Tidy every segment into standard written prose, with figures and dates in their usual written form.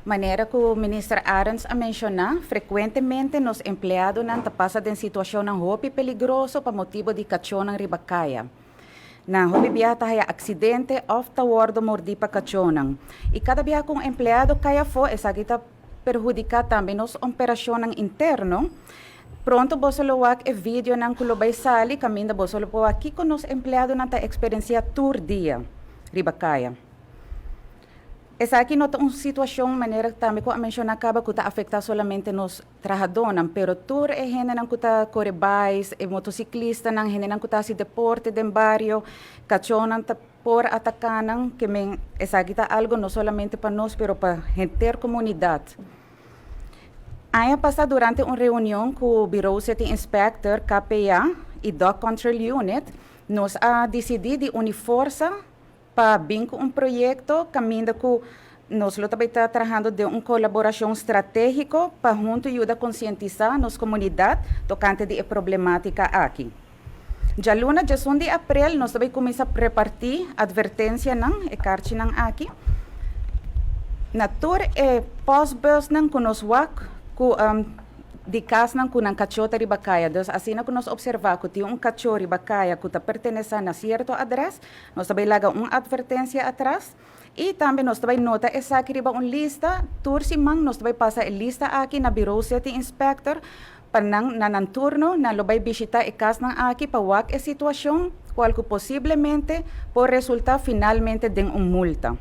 Maneira que o ministro Arens a mencionar, frequentemente nos empleados não passa de situação não hopi peligroso para motivo de cachorro na ribacaia. Na hopi biata haya acidente of tawardo mordi pa cachorro. E cada dia com empleado kaya fo essa kita perjudicar também nos operação interno. Pronto, você lo wak e vídeo nang kulobay sali, caminda você lo po aqui com os empleados na ta experiência tour dia, ribacaia. Essa aqui nota uma situação, maneira que também, como eu mencionei, acaba que afeta solamente nos trabalhadores, pero tour é gente que está correbais, é motociclista, não gente que está se deporte do barrio, cachorro que por atacar, que essa aqui está algo não solamente para nós, pero para a inteira comunidade. Ano passado, durante uma reunião com o Bureau City Inspector, KPA e Dog Control Unit, nós decidimos unir força para vir com projeto caminho que nós também está trabalhando de uma colaboração estratégica para junto ajudar a conscientizar nossa comunidade tocante de problemática aqui. Já luna, já 1 de abril, nós também começamos a repartir advertência e carta aqui. Na tour e pós-bus que nós de casa com um cachorro ribacaia. Então, assim que nós observamos que tem cachorro ribacaia que pertence a certo endereço, nós também laga uma advertência atrás. E também nós também nota essa aqui riba lista, tursimang nós também passa a lista aqui na Bureau City Inspector para na turno na lobay visitar a casa aqui para wak a situação qual que possivelmente pode resultar finalmente de multa.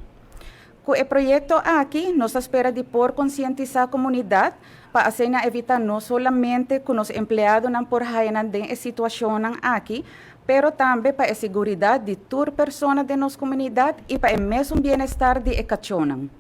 Com o projeto aqui, nós espera de por conscientizar a comunidade para assim evitar não somente que os empregados não por hainan de situação aqui, pero também para a segurança de todas as pessoas de nossa comunidade e para o mesmo bem-estar de cachorro.